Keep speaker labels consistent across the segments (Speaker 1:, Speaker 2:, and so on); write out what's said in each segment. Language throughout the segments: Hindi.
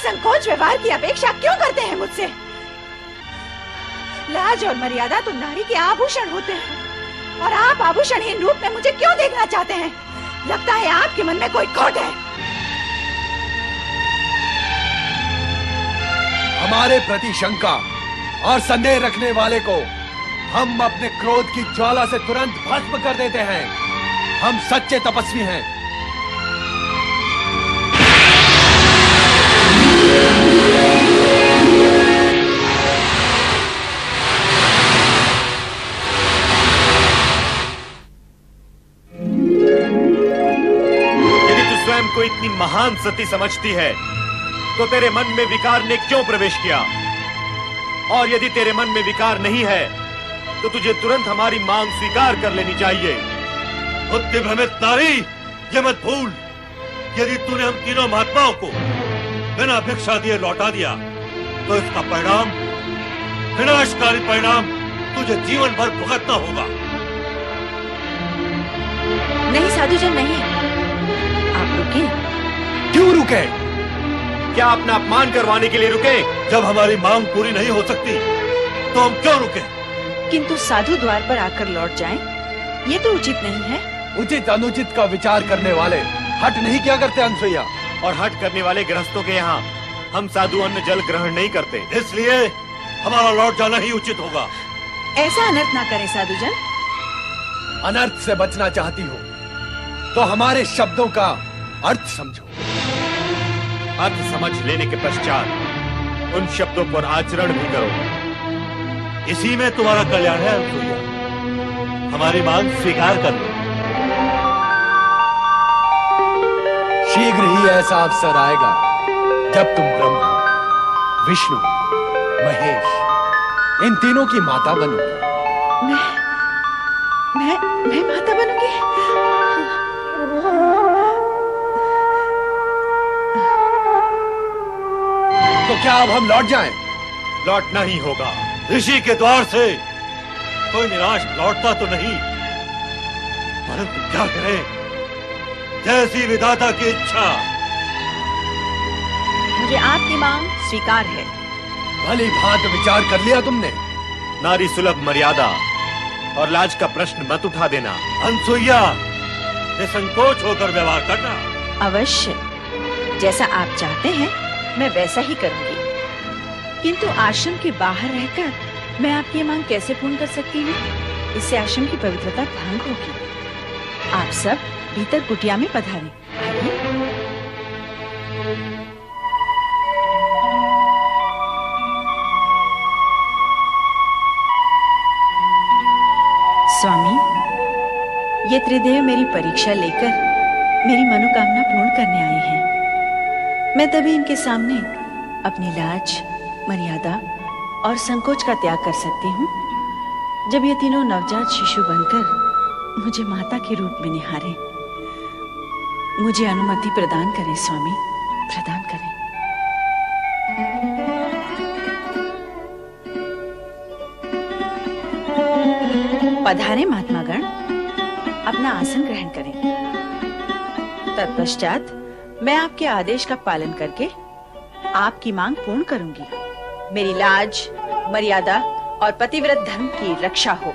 Speaker 1: संकोच व्यवहार की अपेक्षा क्यों करते हैं मुझसे? लाज और मर्यादा तो नारी के आभूषण होते हैं, और आप आभूषणहीन रूप में मुझे क्यों देखना चाहते हैं? लगता है आपके मन में कोई खोट है।
Speaker 2: हमारे प्रति शंका और संदेह रखने वाले को हम अपने क्रोध की ज्वाला से तुरंत भस्म कर देते हैं। हम सच्चे तपस्वी हैं।
Speaker 3: यदि तू स्वयं को इतनी महान सती समझती है तो तेरे मन में विकार ने क्यों प्रवेश किया? और यदि तेरे मन में विकार नहीं है तो तुझे तुरंत हमारी मांग स्वीकार कर लेनी चाहिए।
Speaker 4: बुद्धि भ्रमित नारी, ये मत भूल, यदि तूने हम तीनों महात्माओं को बिना भिक्षा दिए लौटा दिया तो इसका परिणाम, विनाशकारी परिणाम तुझे जीवन भर भुगतना होगा।
Speaker 1: नहीं साधुजन, नहीं, आप रुके।
Speaker 2: क्यों रुके?
Speaker 3: क्या अपना अपमान करवाने के लिए रुके?
Speaker 4: जब हमारी मांग पूरी नहीं हो सकती तो हम क्यों रुके?
Speaker 1: किंतु साधु द्वार पर आकर लौट जाएं, ये तो उचित नहीं है।
Speaker 2: उचित अनुचित का विचार करने वाले हट नहीं क्या करते अनसुईया?
Speaker 3: और हट करने वाले गृहस्थों के यहाँ हम साधु अन्न जल ग्रहण नहीं करते,
Speaker 4: इसलिए हमारा लौट जाना ही उचित होगा।
Speaker 1: ऐसा अनर्थ ना करे साधुजन।
Speaker 2: अनर्थ से बचना चाहती हो तो हमारे शब्दों का अर्थ समझो।
Speaker 3: अर्थ समझ लेने के पश्चात उन शब्दों पर आचरण भी करो।
Speaker 4: इसी में तुम्हारा कल्याण है अनसुईया। हमारी मांग स्वीकार कर लो।
Speaker 2: शीघ्र ही ऐसा अवसर आएगा जब तुम ब्रह्मा, विष्णु, महेश इन तीनों की माता बनोगी।
Speaker 1: मैं माता बनूंगी?
Speaker 2: तो क्या अब हम लौट जाएं?
Speaker 3: लौटना ही होगा।
Speaker 4: ऋषि के द्वार से कोई निराश लौटता तो नहीं, परंतु क्या करें, जैसी विधाता की इच्छा।
Speaker 1: मुझे आपकी मांग स्वीकार है।
Speaker 2: भली भांति विचार कर लिया तुमने?
Speaker 3: नारी सुलभ मर्यादा और लाज का प्रश्न मत उठा देना।
Speaker 4: अनसुईया, निसंकोच होकर व्यवहार करना।
Speaker 1: अवश्य, जैसा आप चाहते हैं मैं वैसा ही करूंगी। किंतु आश्रम के बाहर रहकर मैं आपकी ये मांग कैसे पूर्ण कर सकती हूँ? इससे आश्रम की पवित्रता भंग होगी। आप सब भीतर कुटिया में पधारें। स्वामी, ये त्रिदेव मेरी परीक्षा लेकर मेरी मनोकामना पूर्ण करने आए हैं। मैं तभी इनके सामने अपनी लाज, मर्यादा और संकोच का त्याग कर सकती हूँ जब ये तीनों नवजात शिशु बनकर मुझे माता के रूप में निहारें। मुझे अनुमति प्रदान करें स्वामी, प्रदान करें। पधारें महात्मागण, अपना आसन ग्रहण करें। तत्पश्चात मैं आपके आदेश का पालन करके आपकी मांग पूर्ण करूंगी। मेरी लाज, मर्यादा और पतिव्रत धर्म की रक्षा हो।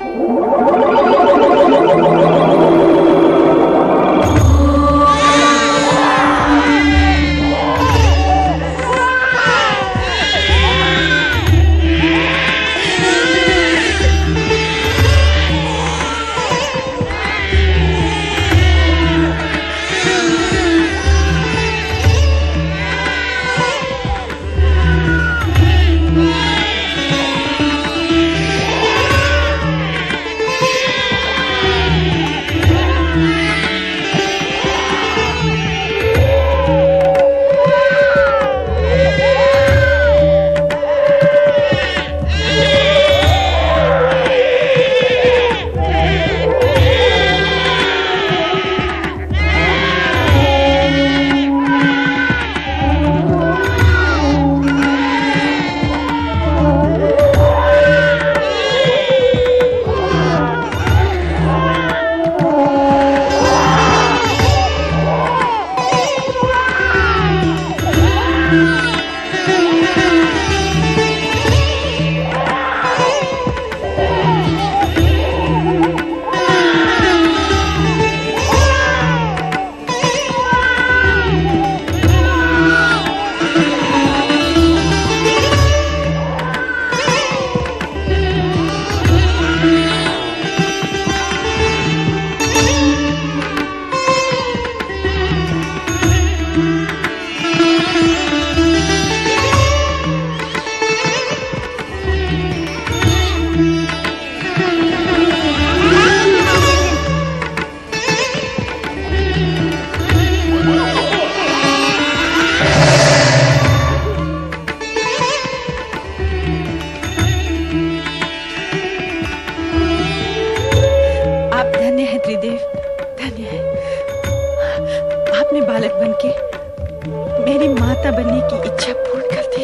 Speaker 1: मेरी माता बनने की इच्छा पूर्ण कर दे।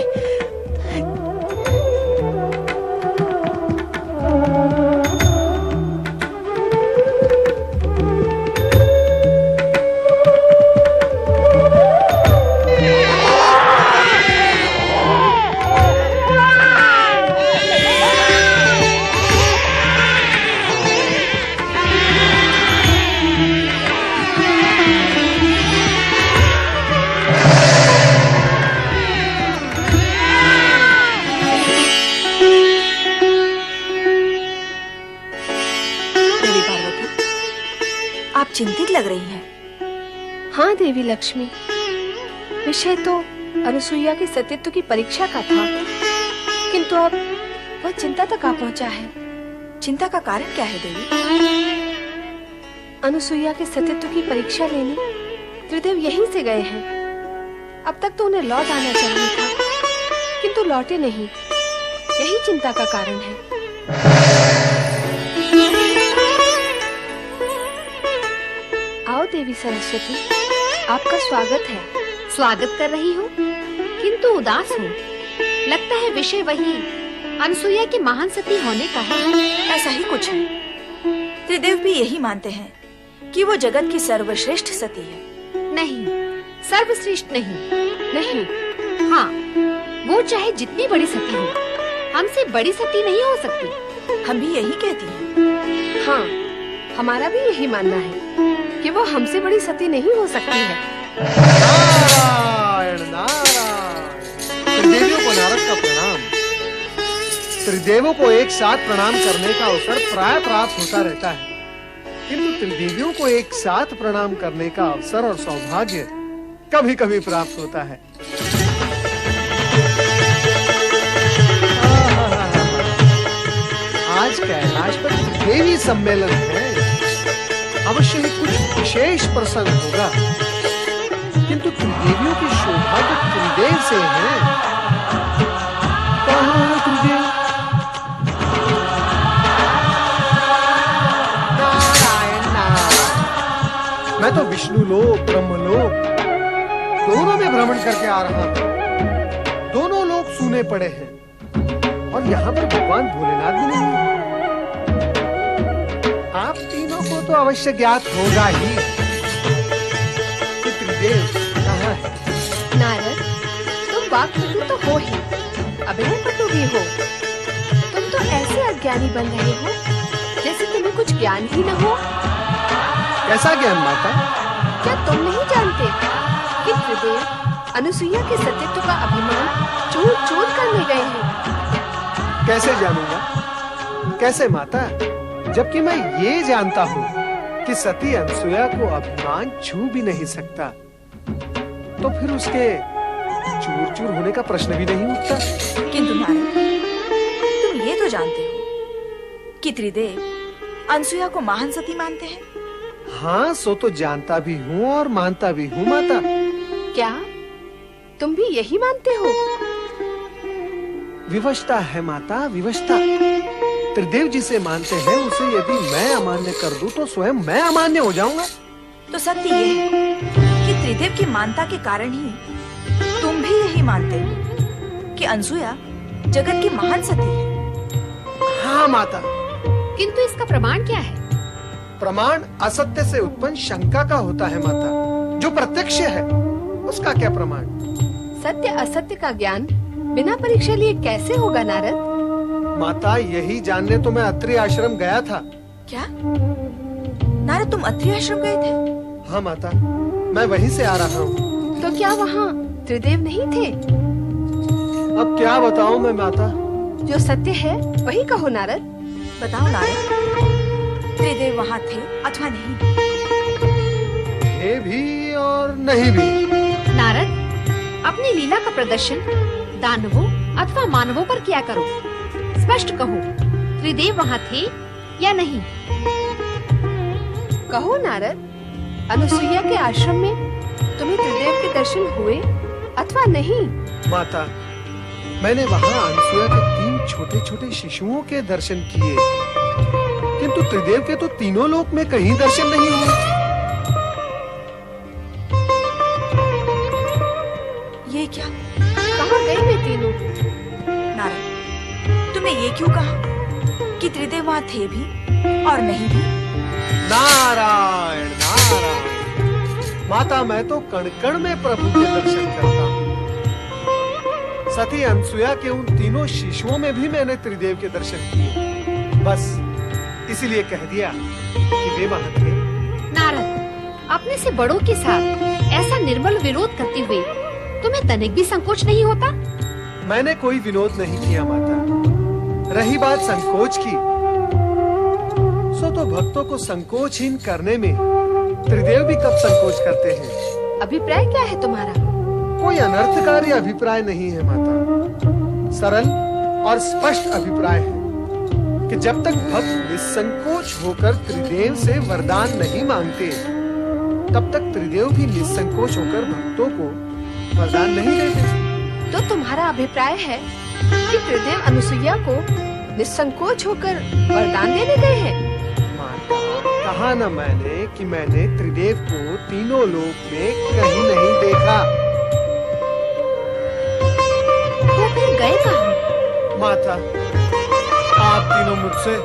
Speaker 5: चिंतित लग रही हैं।
Speaker 6: हाँ देवी लक्ष्मी, विषय तो अनुसुईया के सतीत्व की परीक्षा का था, किंतु अब वह चिंता तक आ पहुंचा है।
Speaker 5: चिंता का कारण क्या है देवी?
Speaker 6: अनुसुईया के सतीत्व की परीक्षा लेने त्रिदेव यहीं से गए हैं। अब तक तो उन्हें लौट आना चाहिए था, किंतु लौटे नहीं। यही चिंता का कारण है। आओ देवी सरस्वती, आपका स्वागत है।
Speaker 7: स्वागत कर रही हूँ, किंतु उदास हूँ। लगता है विषय वही अनुसुईया के महान सती होने का है।
Speaker 5: ऐसा ही कुछ है। त्रिदेव भी यही मानते हैं कि वो जगत की सर्वश्रेष्ठ सती है।
Speaker 7: नहीं, सर्वश्रेष्ठ नहीं।
Speaker 6: नहीं,
Speaker 7: हाँ, वो चाहे जितनी बड़ी सती हो, हमसे बड़ी सती नहीं हो सकती।
Speaker 5: हम भी यही कहती हैं।
Speaker 6: हाँ, हमारा भी यही मानना है कि वो हमसे बड़ी सती नहीं हो सकती है।
Speaker 8: नारायण नारायण। त्रिदेवियों को नारद का प्रणाम। त्रिदेवों को एक साथ प्रणाम करने का अवसर प्राय प्राप्त होता रहता है, किंतु त्रिदेवियों को एक साथ प्रणाम करने का अवसर और सौभाग्य कभी कभी प्राप्त होता है। आज कैलाश पर त्रिदेवी सम्मेलन है। अवश्य ही कुछ विशेष प्रसंग होगा, किंतु त्रिदेवियों की शोभा तो त्रिदेव से है। कहाँ है त्रिदेव? नारायण नारायण। मैं तो विष्णु लोक, ब्रह्म लोक दोनों में भ्रमण करके आ रहा हूँ। दोनों लोग सूने पड़े हैं और यहाँ पर भगवान भोलेनाथ भी नहीं है। आप तीनों को तो अवश्य ज्ञात होगा ही कि त्रिदेव कहाँ है।
Speaker 6: नारद, तुम वाक्पटु तो हो ही, अभिनय पटु भी हो। तुम तो ऐसे अज्ञानी बन रहे हो जैसे तुम्हें कुछ ज्ञान ही न हो।
Speaker 8: कैसा ज्ञान माता?
Speaker 6: क्या तुम नहीं जानते कि त्रिदेव अनुसुईया के सतीत्व का अभिमान चूर चूर करने गए हैं?
Speaker 8: कैसे जानूंगा? कैसे माता? जबकि मैं ये जानता हूँ कि सती अनुसुईया को अभिमान छू भी नहीं सकता, तो फिर उसके चूर चूर होने का प्रश्न भी नहीं उठता।
Speaker 5: किंतु नारद, तुम ये तो जानते हो कि त्रिदेव अनुसुईया को महान सती मानते हैं।
Speaker 8: हाँ, सो तो जानता भी हूँ और मानता भी हूँ माता।
Speaker 6: क्या तुम भी यही मानते हो?
Speaker 8: विवशता है माता, विवशता। त्रिदेव जिसे मानते हैं उसे यदि मैं अमान्य कर दूं तो स्वयं मैं अमान्य हो जाऊंगा।
Speaker 5: तो सत्य ये है कि त्रिदेव की मानता के कारण ही तुम भी यही मानते हो कि अनुसुईया जगत की महान सती है।
Speaker 8: हाँ माता।
Speaker 7: किंतु इसका प्रमाण क्या है?
Speaker 8: प्रमाण असत्य से उत्पन्न शंका का होता है माता। जो प्रत्यक्ष है उसका क्या प्रमाण?
Speaker 6: सत्य असत्य का ज्ञान बिना परीक्षा लिए कैसे होगा नारद?
Speaker 8: माता, यही जानने तो मैं अत्रि आश्रम गया था।
Speaker 5: क्या नारद, तुम अत्रि आश्रम गए थे?
Speaker 8: हाँ माता, मैं वहीं से आ रहा हूँ।
Speaker 6: तो क्या वहाँ त्रिदेव नहीं थे?
Speaker 8: अब क्या बताऊँ मैं माता?
Speaker 6: जो सत्य है वही कहो नारद।
Speaker 5: बताओ नारद, त्रिदेव वहाँ थे अथवा नहीं?
Speaker 8: थे भी और नहीं भी।
Speaker 7: नारद, अपनी लीला का प्रदर्शन दानवों अथवा मानवों पर किया करो। स्पष्ट कहो, त्रिदेव वहाँ थे या नहीं?
Speaker 6: कहो नारद, अनुसुईया के आश्रम में तुम्हें त्रिदेव के दर्शन हुए अथवा नहीं?
Speaker 8: माता, मैंने वहाँ अनुसुईया के 3 छोटे छोटे शिशुओं के दर्शन किए, किंतु त्रिदेव के तो तीनों लोक में कहीं दर्शन नहीं हुए।
Speaker 5: क्या?
Speaker 6: कहाँ गए वे तीनों?
Speaker 5: नारद, तुमने ये क्यों कहा कि त्रिदेव वहां थे भी और नहीं भी?
Speaker 8: नारायण नारायण, माता मैं तो कण कण में प्रभु के दर्शन करता हूँ। सती अनसुया के उन तीनों शिशुओं में भी मैंने त्रिदेव के दर्शन किए, बस इसीलिए कह दिया कि वे वहां थे।
Speaker 7: नारद, अपने से बड़ों के साथ ऐसा निर्मल विरोध करते हुए तुम्हें तनिक भी संकोच नहीं होता?
Speaker 8: मैंने कोई विनोद नहीं किया माता। रही बात संकोच की, सो तो भक्तों को संकोचहीन करने में त्रिदेव भी कब संकोच करते हैं।
Speaker 6: अभिप्राय क्या है तुम्हारा?
Speaker 8: कोई अनर्थकारी अभिप्राय नहीं है माता, सरल और स्पष्ट अभिप्राय है कि जब तक भक्त निसंकोच होकर त्रिदेव से वरदान नहीं मांगते, तब तक त्रिदेव भी निसंकोच होकर भक्तों को वरदान नहीं देते।
Speaker 6: तो तुम्हारा अभिप्राय है कि त्रिदेव अनुसुईया को निसंकोच होकर वरदान देने गए हैं?
Speaker 8: माता, कहा न मैंने कि मैंने त्रिदेव को तीनों लोक में कहीं नहीं देखा।
Speaker 7: तो फिर गए कहाँ?
Speaker 8: माता, आप तीनों मुझसे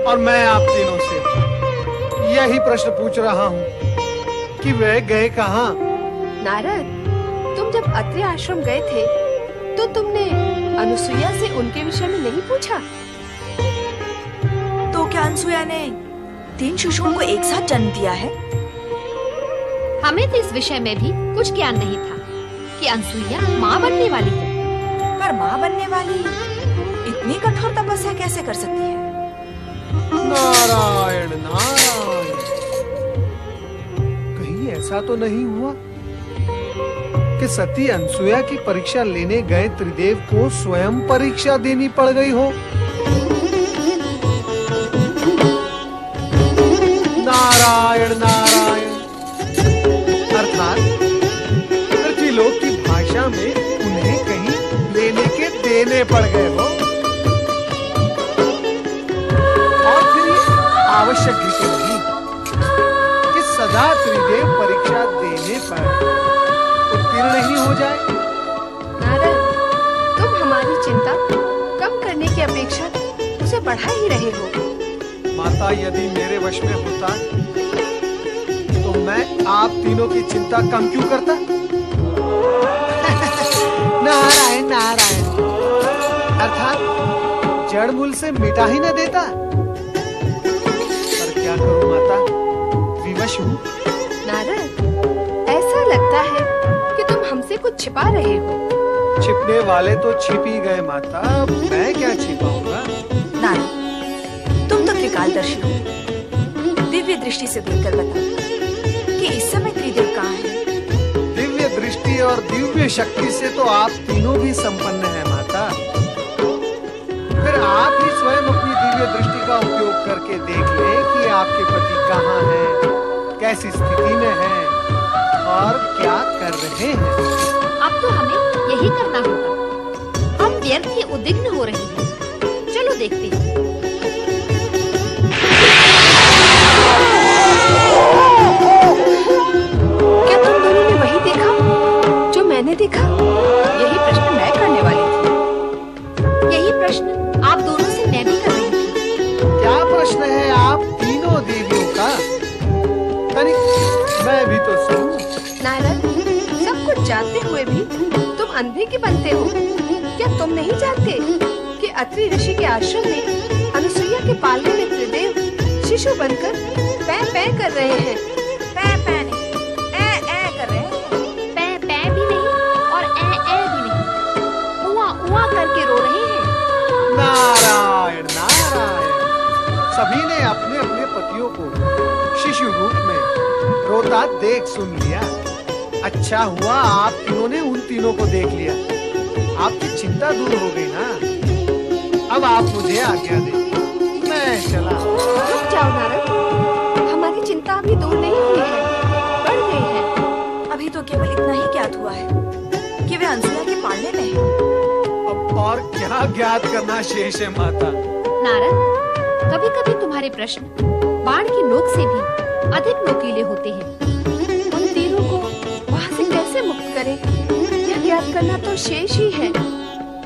Speaker 8: और मैं आप तीनों से यही प्रश्न पूछ रहा हूँ कि वे गए कहाँ?
Speaker 6: नारद, तुम जब अत्रि आश्रम गए थे तो तुमने अनुसुईया से उनके विषय में नहीं पूछा?
Speaker 5: तो क्या अनसुया ने 3 शिशुओं को एक साथ जन्म दिया है?
Speaker 7: हमें तो इस विषय में भी कुछ ज्ञान नहीं था कि अनसुईया माँ बनने वाली है।
Speaker 5: पर माँ बनने वाली इतनी कठोर तपस्या कैसे कर सकती है?
Speaker 8: नारायण नारायण, कहीं ऐसा तो नहीं हुआ कि सती अनसुया की परीक्षा लेने गए त्रिदेव को स्वयं परीक्षा देनी पड़ गई हो? नारायण नारायण, अर्थात पृथ्वीलोक की भाषा में उन्हें कहीं लेने के देने पड़ गए हो। और फिर ये आवश्यक भी तो नहीं कि सदा त्रिदेव परीक्षा देने पर उत्तीर्ण ही हो जाए।
Speaker 6: नारद, तुम हमारी चिंता कम करने की अपेक्षा उसे बढ़ा ही रहे हो।
Speaker 8: माता, यदि मेरे वश में होता तो मैं आप तीनों की चिंता कम क्यों करता? नारायण नारायण, अर्थात जड़ मूल से मिटा ही न देता। पर क्या करूं माता, विवश हूँ।
Speaker 6: नारद, ऐसा लगता है कि तुम हमसे कुछ छिपा रहे हो।
Speaker 8: छिपने वाले तो छिप ही गए माता, मैं क्या छिपाऊंगा?
Speaker 5: नारद, तुम तो त्रिकालदर्शी हो, दिव्य दृष्टि से देखकर बताओ कि इस समय त्रिदेव कहाँ है?
Speaker 8: दिव्य दृष्टि और दिव्य शक्ति से तो आप तीनों भी संपन्न हैं माता। फिर आप ही स्वयं अपनी दिव्य दृष्टि का उपयोग करके देख लें कि आपके पति कहाँ हैं, कैसी स्थिति में हैं और क्या कर रहे हैं।
Speaker 7: अब तो हमें यही करना होगा। हम व्यर्थ ही उद्विग्न हो रहे हैं। चलो देखते हैं।
Speaker 6: क्या तुम दोनों ने वही देखा जो मैंने देखा?
Speaker 5: यही प्रश्न मैं करने वाली थी।
Speaker 7: यही प्रश्न आप दोनों से मैं भी कर रही थी।
Speaker 8: क्या प्रश्न है आप तीनों देवियों का? तनिक मैं भी तो सुनूं।
Speaker 6: नारद, सब कुछ जानते हुए भी तुम अंधे के बनते हो। क्या तुम नहीं जानते कि अत्रि ऋषि के आश्रम में अनुसुईया के पालने में त्रिदेव शिशु बनकर पै पै कर रहे हैं?
Speaker 5: पै पै नहीं, ए कर रहे हैं।
Speaker 7: पै पै भी नहीं और ए भी नहीं, उआ उआ करके रो रहे हैं।
Speaker 8: नारायण नारायण, सभी ने अपने अपने पतियों को शिशु रूप में रोता देख सुन लिया। अच्छा हुआ आप तीनों ने उन तीनों को देख लिया, आपकी चिंता दूर हो गई ना। अब आप मुझे आज्ञा दें, मैं चला।
Speaker 6: रुक जाओ नारद, हमारी चिंता अभी दूर नहीं हुई है, बढ़ गई है।
Speaker 5: अभी तो केवल इतना ही ज्ञात हुआ है कि वे अनसुया के पालने में हैं।
Speaker 8: अब और क्या ज्ञात करना शेष है माता?
Speaker 7: नारद, कभी कभी तुम्हारे प्रश्न बाण की नोक से भी अधिक नोकीले होते हैं।
Speaker 6: उन तीनों को वहाँ से कैसे मुक्त करें, यह ज्ञात करना तो शेष ही है।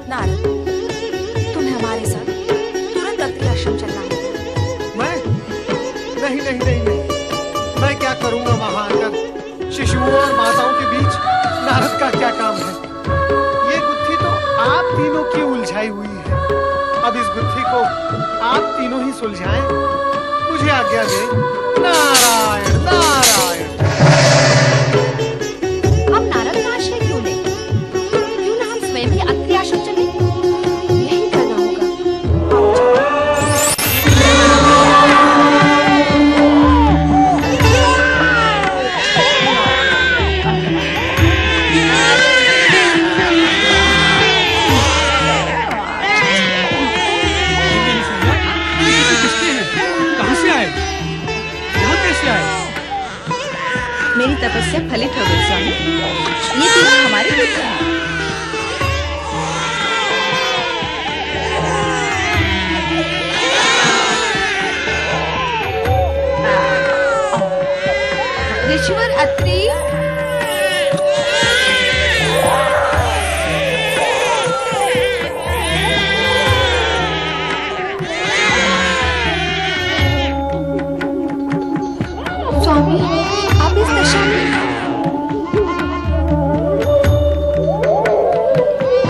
Speaker 5: नारद, तुम्हें हमारे साथ तुरंत अत्रि आश्रम चलना होगा।
Speaker 8: मैं नहीं नहीं नहीं नहीं, मैं क्या करूंगा वहां आकर? शिशुओं और माताओं के बीच नारद का क्या काम है? ये गुत्थी तो आप तीनों की उलझाई हुई है। अब इस गुत्थी को आप तीनों ही सुलझाएं। मुझे आज्ञा दें। नारायण नारायण।
Speaker 7: हम नारद का आश्रय क्यों लें? क्यों ना हम स्वयं ही अत्रि आश्रम चलें?
Speaker 6: यही करना होगा।
Speaker 1: मेरी तपस्या फलित हो गई स्वामी। ये तीनों हमारे पुत्र हैं।
Speaker 6: ऋषिवर अत्रि, स्वामी आप इस दशा में?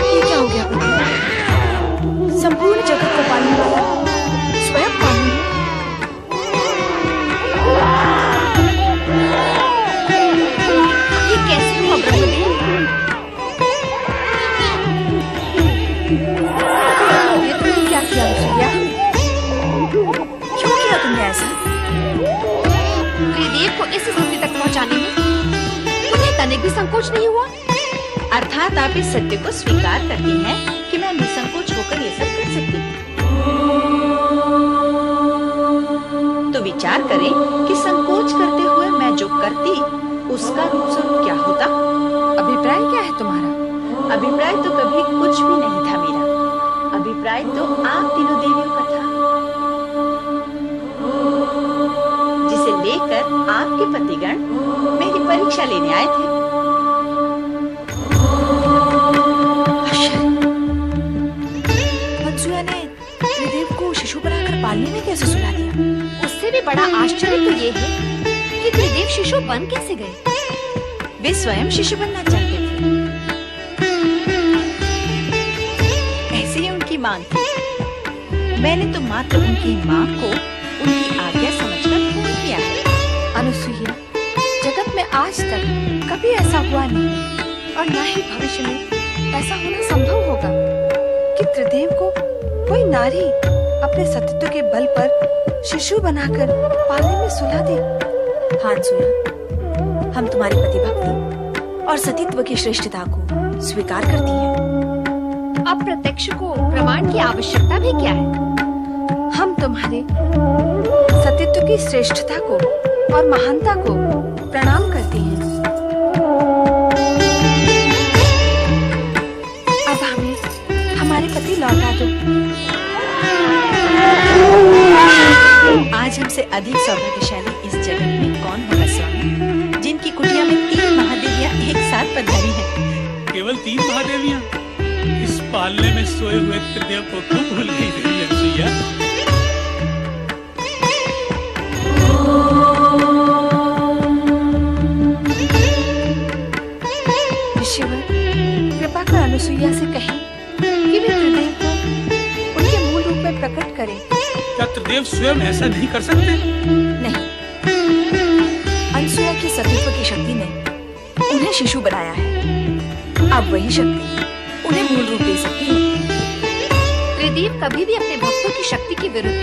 Speaker 6: ये क्या हो गया? संपूर्ण जगत को पालने वाला स्वयं पानी है।
Speaker 7: ये कैसे हुआ ब्रह्मदेव?
Speaker 5: ये तुमने क्या किया अनुसुईया? क्यों किया तुमने ऐसा?
Speaker 7: त्रिदेव को इस स्थिति तक पहुंचाने में तुम्हें तनिक भी संकोच नहीं हुआ?
Speaker 1: अर्थात आप इस सत्य को स्वीकार करती हैं कि मैं निसंकोच होकर ये सब कर सकती हूँ। तो विचार करें कि संकोच करते हुए मैं जो करती उसका रूप स्वरूप क्या होता।
Speaker 6: अभिप्राय क्या है तुम्हारा?
Speaker 1: अभिप्राय तो कभी कुछ भी नहीं था मेरा। अभिप्राय तो आप तीनों देवियों का था, जिसे लेकर आपके पतिगण मेरी परीक्षा लेने आए थे।
Speaker 5: अनसुया ने त्रिदेव को शिशु बनाकर पालने में कैसे सुला दिया?
Speaker 7: उससे भी बड़ा आश्चर्य तो ये है कि त्रिदेव शिशु बन कैसे गए?
Speaker 1: वे स्वयं शिशु बनना चाहते थे। ऐसी ही उनकी मांग थी। मैंने तो मात्र उनकी मांग को उनकी आज्ञा समझकर पूर्ण किया है।
Speaker 6: अनुसुईया, जगत में आज तक कभी ऐसा हुआ नहीं और ना ही भविष्य में ऐसा होना संभव होगा कि त्रिदेव को कोई नारी अपने सतीत्व के बल पर शिशु बनाकर पालने में सुला दे।
Speaker 5: हाँ अनुसुईया, हम तुम्हारी पतिभक्ति और सतीत्व की श्रेष्ठता को स्वीकार करती हैं।
Speaker 7: अब प्रत्यक्ष को प्रमाण की आवश्यकता भी क्या है?
Speaker 6: हम तुम्हारे सतीत्व की श्रेष्ठता को और महानता को प्रणाम करती हैं। अब हमें हमारे पति लौटा दो।
Speaker 1: आज हमसे अधिक सौभाग्यशाली इस जगत में कौन होगा स्वामी, जिनकी कुटिया में 3 महादेवियां एक साथ पधारी हैं।
Speaker 9: केवल 3 महादेवियां? इस पालने में सोए हुए त्रिदेव को क्यों भूल गई देवी अनुसुईया?
Speaker 6: ऋषिवर, कृपा कर अनुसुईया से कहें कि वे त्रिदेव को उनके मूल रूप में प्रकट करें।
Speaker 9: क्या त्रिदेव स्वयं ऐसा नहीं कर सकते?
Speaker 5: नहीं, अनुसुईया की सतीत्व की शक्ति ने उन्हें शिशु बनाया है। अब वही शक्ति उन्हें मूल रूप दे सकती है।
Speaker 7: त्रिदेव कभी भी अपने भक्तों की शक्ति के विरुद्ध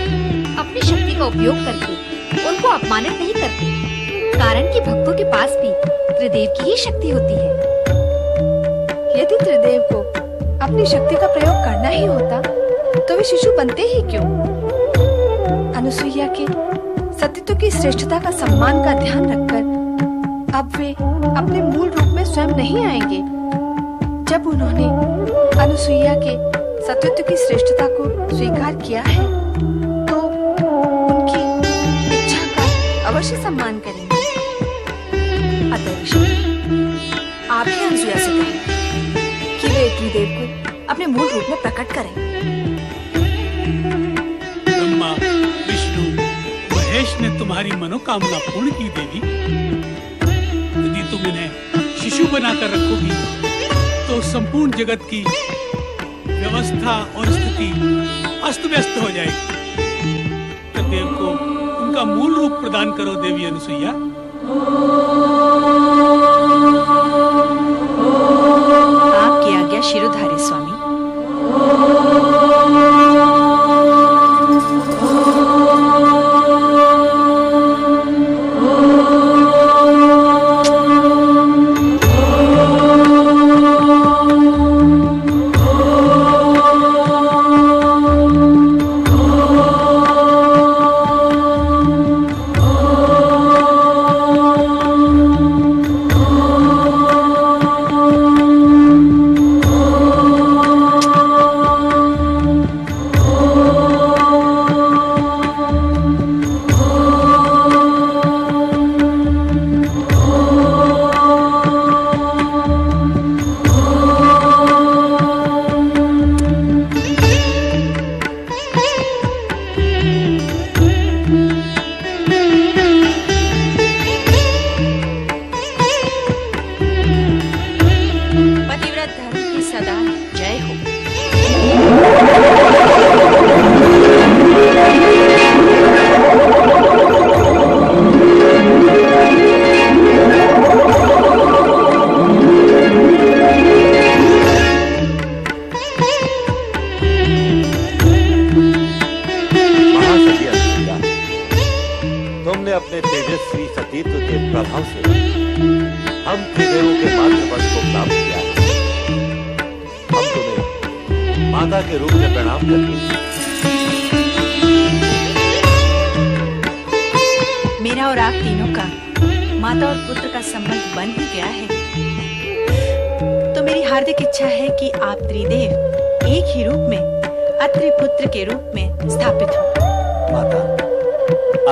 Speaker 7: अपनी शक्ति का उपयोग करके उनको अपमानित नहीं करते, कारण कि भक्तों के पास भी त्रिदेव की ही शक्ति होती है।
Speaker 6: यदि त्रिदेव को अपनी शक्ति का प्रयोग करना ही होता तो वे शिशु बनते ही क्यों? अनुसुईया के सतीत्व की श्रेष्ठता का सम्मान का ध्यान रखकर अब वे अपने मूल रूप में स्वयं नहीं आएंगे। जब उन्होंने अनुसुईया के सतीत्व की श्रेष्ठता को स्वीकार किया है तो उनकी इच्छा का अवश्य सम्मान करेंगे।
Speaker 5: अतः ऋषि, आप ही अनुसुईया से कहें त्रिदेव को अपने मूल रूप में प्रकट करें।
Speaker 9: ब्रह्मा, विष्णु, महेश ने तुम्हारी मनोकामना पूर्ण की देवी। यदि तुम इन्हें शिशु बनाकर रखोगी तो संपूर्ण जगत की व्यवस्था और स्थिति अस्त व्यस्त हो जाएगी। त्रिदेव को उनका मूल रूप प्रदान करो देवी अनुसुईया।
Speaker 1: आपकी आज्ञा शिरोधार्य स्वामी। मेरा और आप तीनों का माता और पुत्र का संबंध बन ही गया है, तो मेरी हार्दिक इच्छा है कि आप त्रिदेव एक ही रूप में अत्रि पुत्र के रूप में स्थापित हो।
Speaker 3: माता,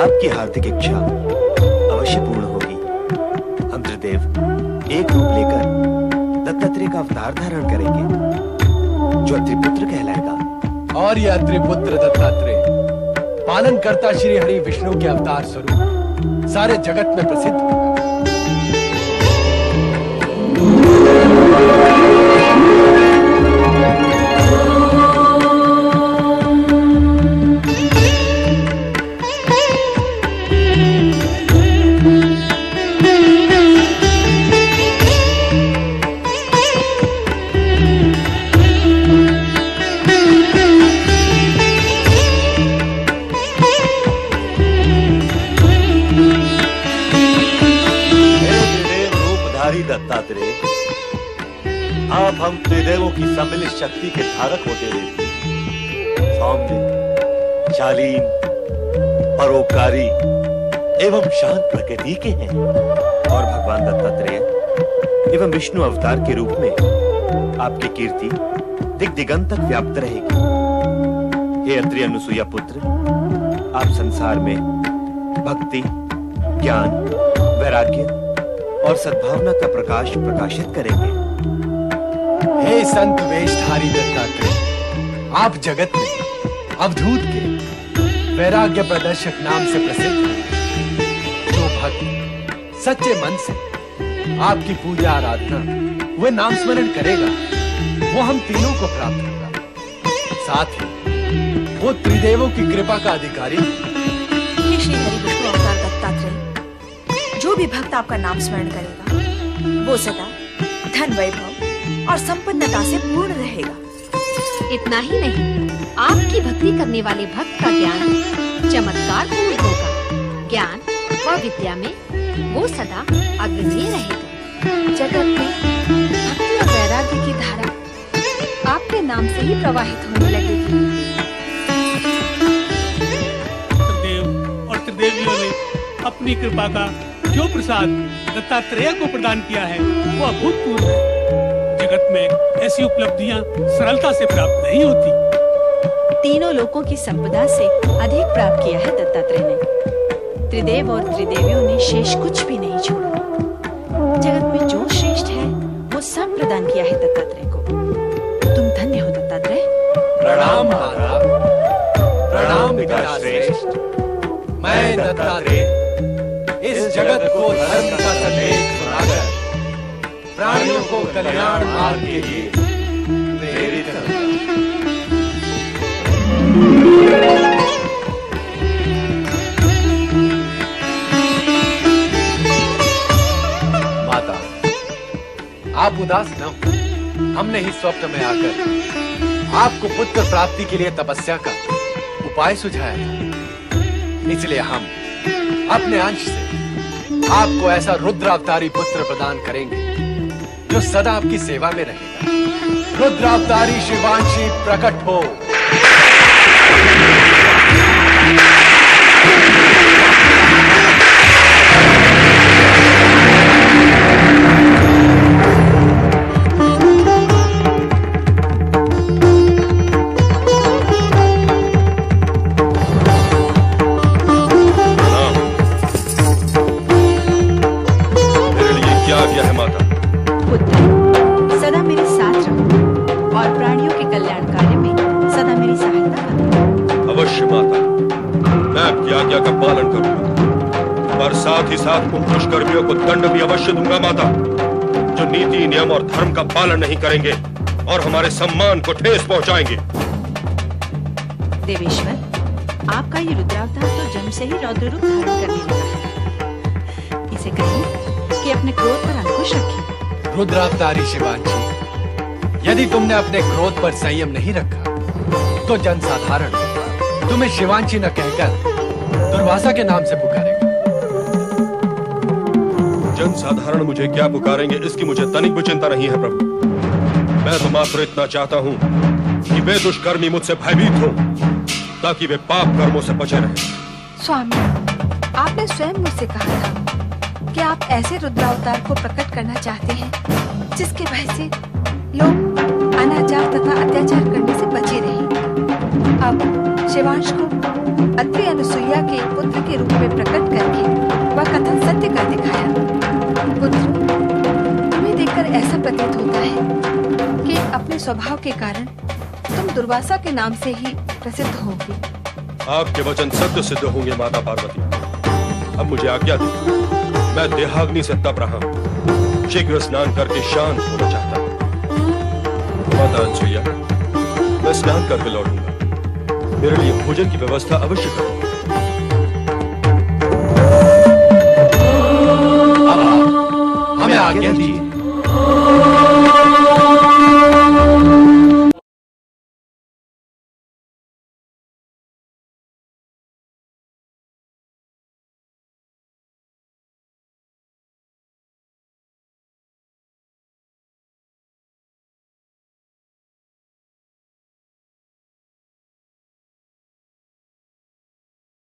Speaker 3: आपकी हार्दिक इच्छा अवश्य पूर्ण होगी। हम त्रिदेव एक रूप लेकर दत्तात्रेय का अवतार धारण करेंगे, जो अत्रिपुत्र कहलाएगा।
Speaker 2: और यह अत्रिपुत्र दत्तात्रेय पालन करता श्री हरि विष्णु के अवतार स्वरूप सारे जगत में प्रसिद्ध होगा।
Speaker 3: दत्तात्रेय, आप हम त्रिदेवों की सम्मिलित शक्ति के धारक होते हुए सौम्य, शालीन, परोपकारी एवं शांत प्रकृति के हैं। और भगवान दत्तात्रेय एवं विष्णु अवतार के रूप में आपकी कीर्ति दिग दिगंत तक व्याप्त रहेगी। हे अत्रि अनुसुईया पुत्र, आप संसार में भक्ति, ज्ञान, वैराग्य और सद्भावना का प्रकाश प्रकाशित करेंगे।
Speaker 2: हे संत वेशधारी दत्तात्रेय, आप जगत में अवधूत के वैराग्य प्रदर्शक नाम से प्रसिद्ध हैं। जो भक्त सच्चे मन से आपकी पूजा आराधना व नाम स्मरण करेगा, वो हम तीनों को प्राप्त होगा। साथ ही वो त्रिदेवों की कृपा का अधिकारी।
Speaker 5: हे श्री हरि विष्णु अवतार दत्तात्रेय, जो भी भक्त आपका नाम स्मरण करेगा वो सदा धन, वैभव और संपन्नता से पूर्ण रहेगा।
Speaker 7: इतना ही नहीं, आपकी भक्ति करने वाले भक्त का ज्ञान चमत्कार पूर्ण होगा। ज्ञान व विद्या में वो सदा अग्रणी रहेगा।
Speaker 6: जगत में भक्ति और वैराग्य की धारा आपके नाम से ही प्रवाहित होने लगेगी।
Speaker 9: त्रिदेव और त्रिदेवियों ने अपनी कृपा का जो प्रसाद दत्तात्रेय को प्रदान किया है वो अभूतपूर्व है। जगत में ऐसी उपलब्धियां सरलता से प्राप्त नहीं होती।
Speaker 1: तीनों लोकों की संपदा से अधिक प्राप्त किया है दत्तात्रेय ने। त्रिदेव और त्रिदेवियों ने शेष कुछ भी नहीं छोड़ा। जगत में जो श्रेष्ठ है वो सब प्रदान किया है दत्तात्रेय को। धन्य हो दत्तात्रेय।
Speaker 2: प्रणाम माता, प्रणाम पिता श्रेष्ठ। मैं दत्तात्रेय इस जगत को धर्म का संदेश सुनाकर प्राणियों को कल्याण मार्ग के लिए प्रेरित करूंगा। माता, आप उदास न हो। हमने ही स्वप्न में आकर आपको पुत्र प्राप्ति के लिए तपस्या का उपाय सुझाया था। इसलिए हम अपने अंश से आपको ऐसा रुद्र अवतारी पुत्र प्रदान करेंगे जो सदा आपकी सेवा में रहेगा। रुद्र अवतारी शिवांशी प्रकट हो।
Speaker 10: साथ उन दुष्कर्मियों को दंड भी अवश्य दूंगा माता, जो नीति नियम और धर्म का पालन नहीं करेंगे और हमारे सम्मान को ठेस पहुंचाएंगे।
Speaker 1: देवेश्वर, आपका ये रुद्रावतार तो जन्म से ही रौद्र रूप धारण करने लगा है। इसे कहिए कि अपने क्रोध पर अंकुश रखिए।
Speaker 2: रुद्रावतारी शिवांशी, यदि तुमने अपने क्रोध पर संयम नहीं रखा तो जनसाधारण तुम्हें शिवांशी न कहकर दुर्वासा के नाम से पुकारेगा।
Speaker 10: जनसाधारण मुझे क्या पुकारेंगे इसकी मुझे तनिक भी चिंता नहीं है प्रभु। मैं तो मात्र इतना चाहता हूँ कि वे दुष्कर्मी मुझसे भयभीत हों, ताकि वे पाप कर्मों से बचे रहें।
Speaker 6: स्वामी, आपने स्वयं मुझसे कहा था कि आप ऐसे रुद्रावतार को प्रकट करना चाहते हैं जिसके भय से लोग अनाचार तथा अत्याचार करने से बचे रहें। अब शिवांश को अत्रि अनुसुईया के पुत्र के रूप में प्रकट करके वह कथन सत्य कर दिखाया। पुत्र, तुम्हें देखकर ऐसा प्रतीत होता है कि अपने स्वभाव के कारण तुम दुर्वासा के नाम से ही प्रसिद्ध होगे।
Speaker 10: आपके वचन सत्य सिद्ध होंगे माता पार्वती। अब मुझे आज्ञा दीजिए, मैं देहाग्नि से तप रहा हूँ, शीघ्र स्नान करके शांत होना चाहता हूँ। माता अनुसुईया, मैं स्नान करके लौटूंगा। मेरे लिए भोजन की व्यवस्था अवश्य करो।
Speaker 2: हमें आज्ञा दी।